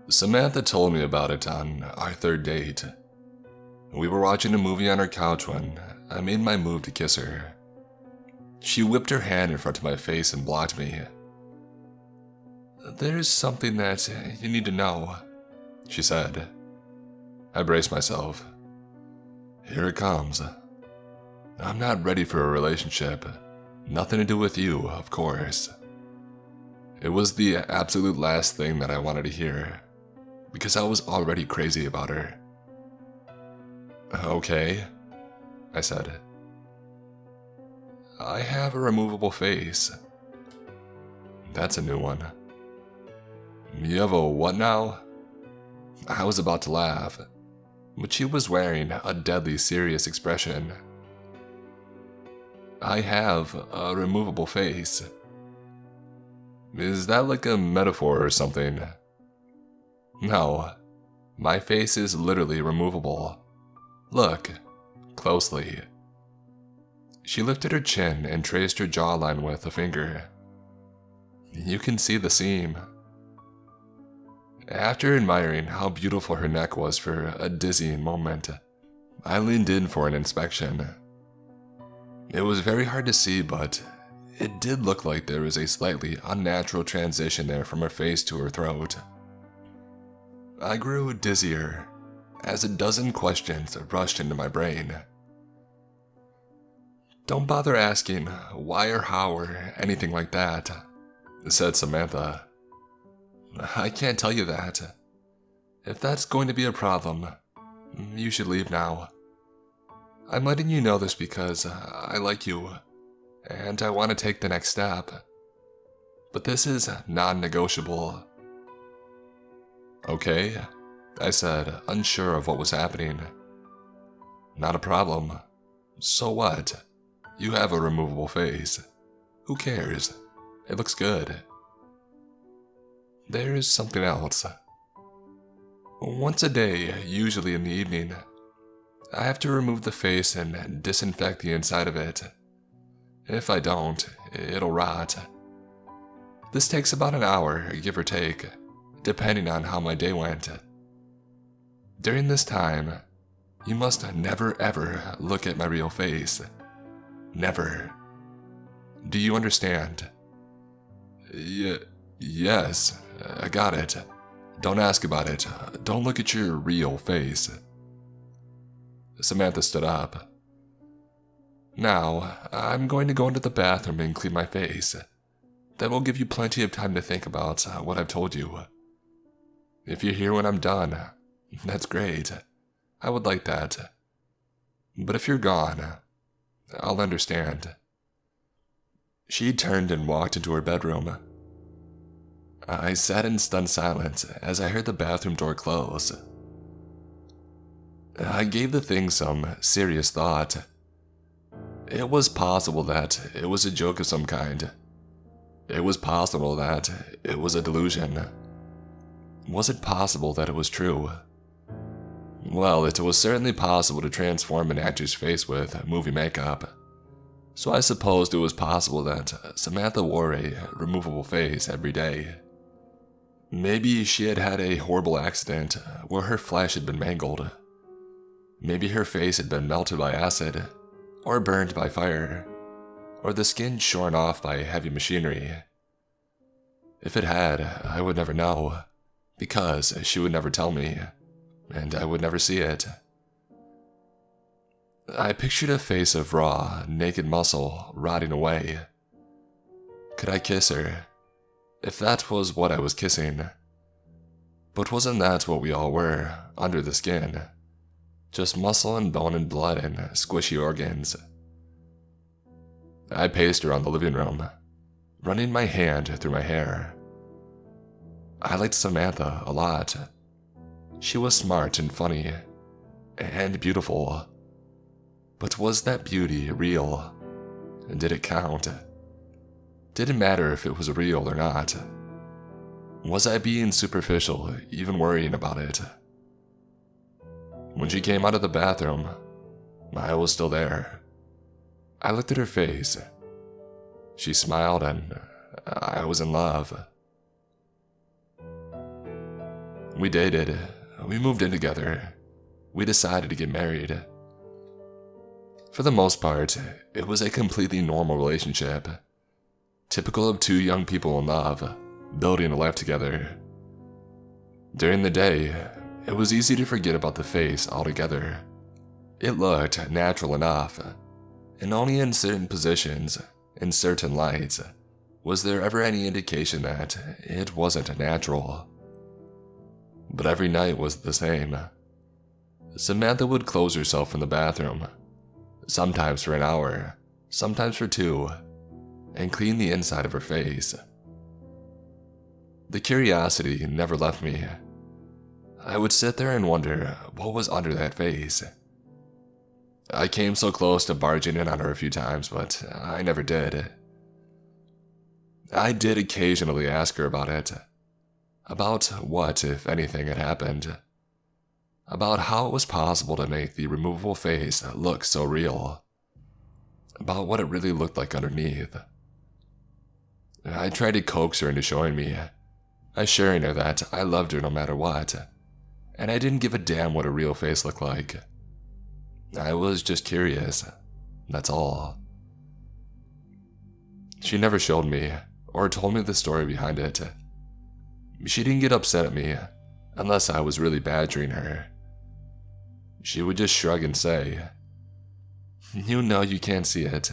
Samantha told me about it on our third date. We were watching a movie on her couch when I made my move to kiss her. She whipped her hand in front of my face and blocked me. "There's something that you need to know," she said. I braced myself. Here it comes. I'm not ready for a relationship. Nothing to do with you, of course. It was the absolute last thing that I wanted to hear, because I was already crazy about her. "Okay," I said. "I have a removable face." That's a new one. "You have a what now?" I was about to laugh, but she was wearing a deadly serious expression. "I have a removable face." Is that like a metaphor or something? No, my face is literally removable. Look, closely. She lifted her chin and traced her jawline with a finger. You can see the seam. After admiring how beautiful her neck was for a dizzying moment, I leaned in for an inspection. It was very hard to see, but it did look like there was a slightly unnatural transition there from her face to her throat. I grew dizzier as a dozen questions rushed into my brain. "Don't bother asking why or how or anything like that," said Samantha. "I can't tell you that. If that's going to be a problem, you should leave now. I'm letting you know this because I like you, and I want to take the next step. But this is non-negotiable." "Okay," I said, unsure of what was happening. "Not a problem. So what? You have a removable face. Who cares? It looks good." "There's something else. Once a day, usually in the evening, I have to remove the face and disinfect the inside of it. If I don't, it'll rot. This takes about an hour, give or take, depending on how my day went. During this time, you must never ever look at my real face. Never. Do you understand?" Yes, I got it. Don't ask about it. Don't look at your real face." Samantha stood up. "Now, I'm going to go into the bathroom and clean my face. That will give you plenty of time to think about what I've told you. If you're here when I'm done, that's great. I would like that. But if you're gone, I'll understand." She turned and walked into her bedroom. I sat in stunned silence as I heard the bathroom door close. I gave the thing some serious thought. It was possible that it was a joke of some kind. It was possible that it was a delusion. Was it possible that it was true? Well, it was certainly possible to transform an actor's face with movie makeup. So I supposed it was possible that Samantha wore a removable face every day. Maybe she had had a horrible accident where her flesh had been mangled. Maybe her face had been melted by acid, or burned by fire, or the skin shorn off by heavy machinery. If it had, I would never know, because she would never tell me, and I would never see it. I pictured a face of raw, naked muscle rotting away. Could I kiss her? If that was what I was kissing. But wasn't that what we all were, under the skin? Just muscle and bone and blood and squishy organs. I paced around the living room, running my hand through my hair. I liked Samantha a lot. She was smart and funny, and beautiful. But was that beauty real? Did it count? Did it matter if it was real or not? Was I being superficial, even worrying about it? When she came out of the bathroom, I was still there. I looked at her face. She smiled and I was in love. We dated. We moved in together. We decided to get married. For the most part, it was a completely normal relationship. Typical of two young people in love, building a life together. During the day, it was easy to forget about the face altogether. It looked natural enough, and only in certain positions, in certain lights, was there ever any indication that it wasn't natural. But every night was the same. Samantha would close herself in the bathroom, sometimes for an hour, sometimes for 2, and clean the inside of her face. The curiosity never left me. I would sit there and wonder what was under that face. I came so close to barging in on her a few times, but I never did. I did occasionally ask her about it. About what, if anything, had happened. About how it was possible to make the removable face look so real. About what it really looked like underneath. I tried to coax her into showing me, assuring her that I loved her no matter what, and I didn't give a damn what a real face looked like. I was just curious, that's all. She never showed me, or told me the story behind it. She didn't get upset at me, unless I was really badgering her. She would just shrug and say, "You know you can't see it.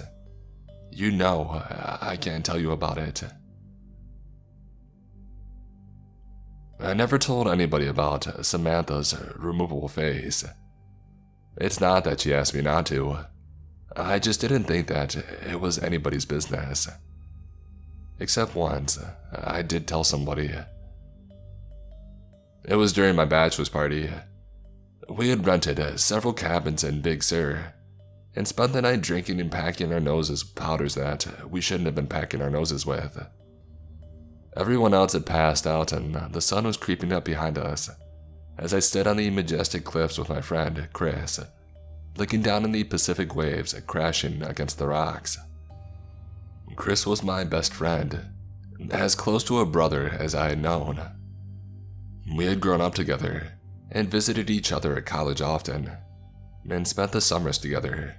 You know I can't tell you about it." I never told anybody about Samantha's removable face. It's not that she asked me not to. I just didn't think that it was anybody's business. Except once, I did tell somebody. It was during my bachelor's party. We had rented several cabins in Big Sur, and spent the night drinking and packing our noses with powders that we shouldn't have been packing our noses with. Everyone else had passed out, and the sun was creeping up behind us as I stood on the majestic cliffs with my friend, Chris, looking down on the Pacific waves crashing against the rocks. Chris was my best friend, as close to a brother as I had known. We had grown up together, and visited each other at college often, and spent the summers together.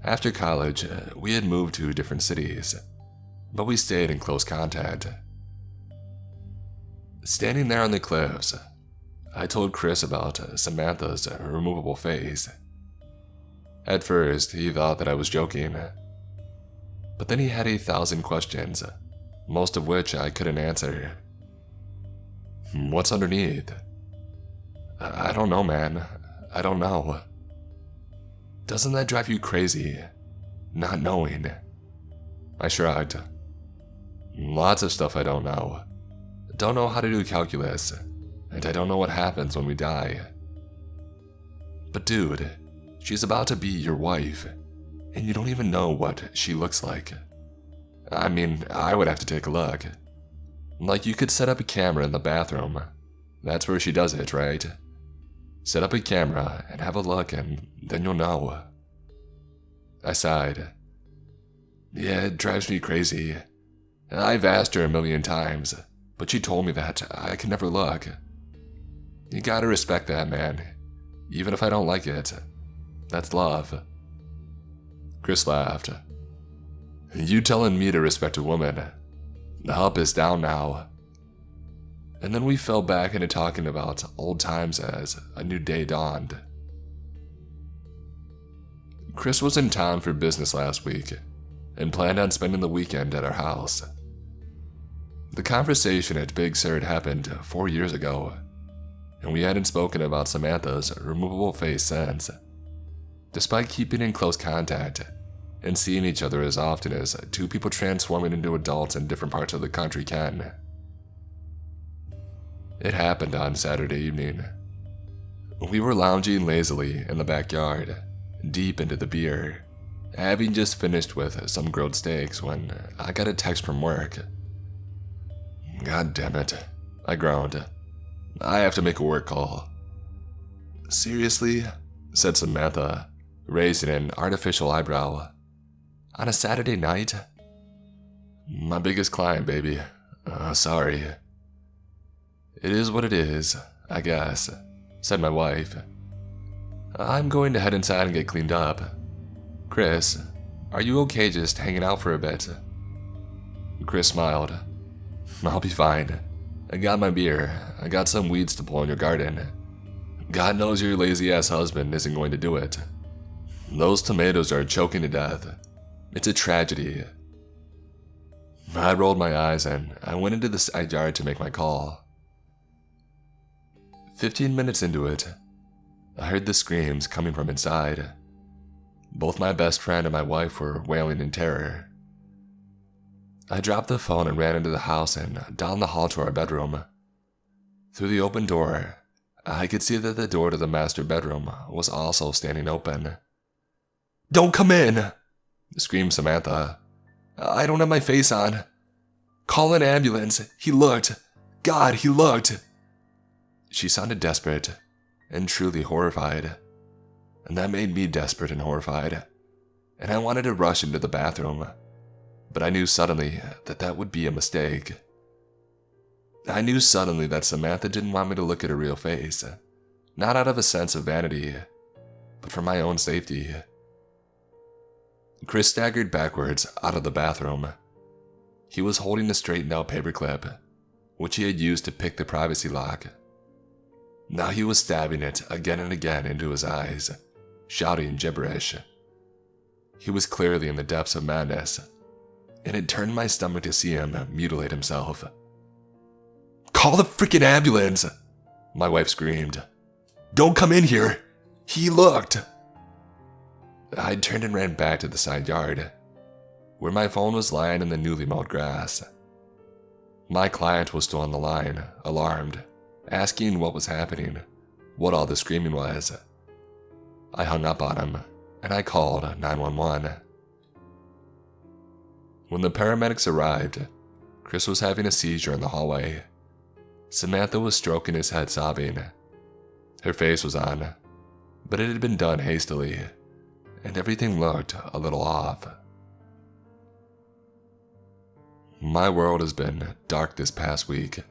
After college, we had moved to different cities, but we stayed in close contact. Standing there on the cliffs, I told Chris about Samantha's removable face. At first, he thought that I was joking, but then he had 1,000 questions, most of which I couldn't answer. "What's underneath?" "I don't know, man. I don't know." "Doesn't that drive you crazy, not knowing?" I shrugged. "Lots of stuff I don't know. Don't know how to do calculus, and I don't know what happens when we die." "But dude, she's about to be your wife, and you don't even know what she looks like." "I mean, I would have to take a look. Like, you could set up a camera in the bathroom. That's where she does it, right? Set up a camera and have a look, and then you'll know." I sighed. "Yeah, it drives me crazy. I've asked her 1,000,000 times, but she told me that I can never look. You gotta respect that, man. Even if I don't like it. That's love." Chris laughed. "You telling me to respect a woman? The help is down now." And then we fell back into talking about old times as a new day dawned. Chris was in town for business last week, and planned on spending the weekend at our house. The conversation at Big Sur had happened 4 years ago, and we hadn't spoken about Samantha's removable face since. Despite keeping in close contact, and seeing each other as often as two people transforming into adults in different parts of the country can. It happened on Saturday evening. We were lounging lazily in the backyard, deep into the beer, having just finished with some grilled steaks when I got a text from work. "God damn it," I groaned. "I have to make a work call." "Seriously?" said Samantha, raising an artificial eyebrow. "On a Saturday night?" "My biggest client, baby. Sorry." "It is what it is, I guess," said my wife. "I'm going to head inside and get cleaned up. Chris, are you okay just hanging out for a bit?" Chris smiled. "I'll be fine. I got my beer. I got some weeds to pull in your garden. God knows your lazy-ass husband isn't going to do it. Those tomatoes are choking to death. It's a tragedy." I rolled my eyes and I went into the side yard to make my call. 15 minutes into it, I heard the screams coming from inside. Both my best friend and my wife were wailing in terror. I dropped the phone and ran into the house and down the hall to our bedroom. Through the open door, I could see that the door to the master bedroom was also standing open. "Don't come in!" screamed Samantha. "I don't have my face on. Call an ambulance. He looked. God, he looked." She sounded desperate and truly horrified. And that made me desperate and horrified. And I wanted to rush into the bathroom. But I knew suddenly that that would be a mistake. I knew suddenly that Samantha didn't want me to look at her real face. Not out of a sense of vanity, but for my own safety. Chris staggered backwards out of the bathroom. He was holding a straightened out paperclip, which he had used to pick the privacy lock. Now he was stabbing it again and again into his eyes, shouting gibberish. He was clearly in the depths of madness, and it turned my stomach to see him mutilate himself. "Call the freaking ambulance!" my wife screamed. "Don't come in here! He looked!" I turned and ran back to the side yard, where my phone was lying in the newly mowed grass. My client was still on the line, alarmed, asking what was happening, what all the screaming was. I hung up on him, and I called 911. When the paramedics arrived, Chris was having a seizure in the hallway. Samantha was stroking his head, sobbing. Her face was on, but it had been done hastily, and everything looked a little off. My world has been dark this past week.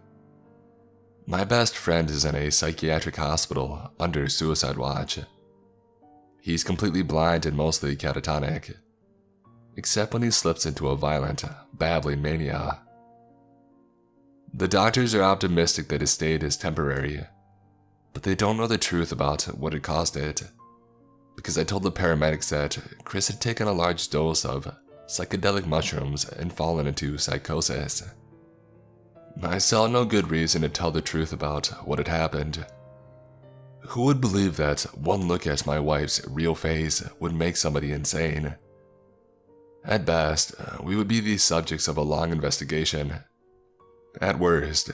My best friend is in a psychiatric hospital under suicide watch. He's completely blind and mostly catatonic, except when he slips into a violent, babbling mania. The doctors are optimistic that his state is temporary, but they don't know the truth about what had caused it, because I told the paramedics that Chris had taken a large dose of psychedelic mushrooms and fallen into psychosis. I saw no good reason to tell the truth about what had happened. Who would believe that one look at my wife's real face would make somebody insane? At best, we would be the subjects of a long investigation. At worst,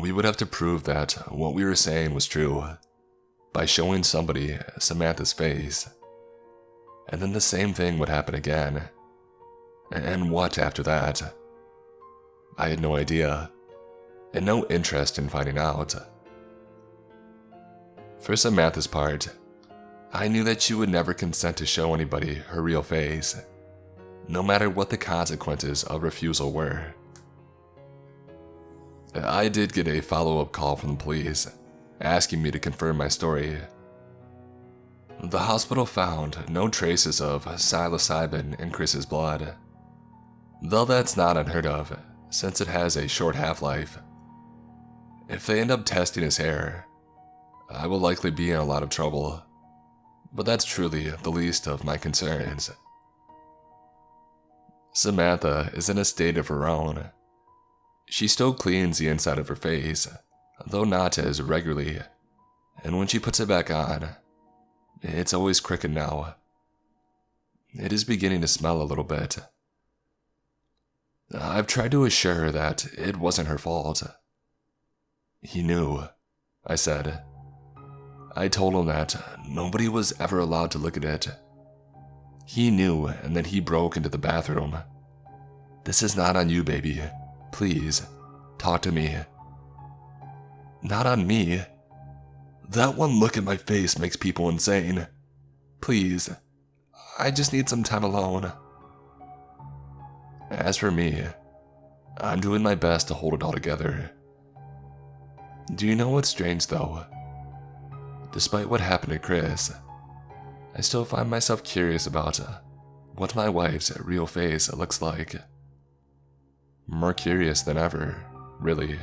we would have to prove that what we were saying was true by showing somebody Samantha's face. And then the same thing would happen again. And what after that? I had no idea, and no interest in finding out. For Samantha's part, I knew that she would never consent to show anybody her real face, no matter what the consequences of refusal were. I did get a follow-up call from the police, asking me to confirm my story. The hospital found no traces of psilocybin in Chris's blood, though that's not unheard of, since it has a short half-life. If they end up testing his hair, I will likely be in a lot of trouble, but that's truly the least of my concerns. Samantha is in a state of her own. She still cleans the inside of her face, though not as regularly, and when she puts it back on, it's always crooked now. It is beginning to smell a little bit. I've tried to assure her that it wasn't her fault. He knew, I said. I told him that nobody was ever allowed to look at it. He knew, and then he broke into the bathroom. This is not on you, baby. Please, talk to me. Not on me. That one look at my face makes people insane. Please, I just need some time alone. As for me, I'm doing my best to hold it all together. Do you know what's strange though? Despite what happened to Chris, I still find myself curious about what my wife's real face looks like. More curious than ever, really.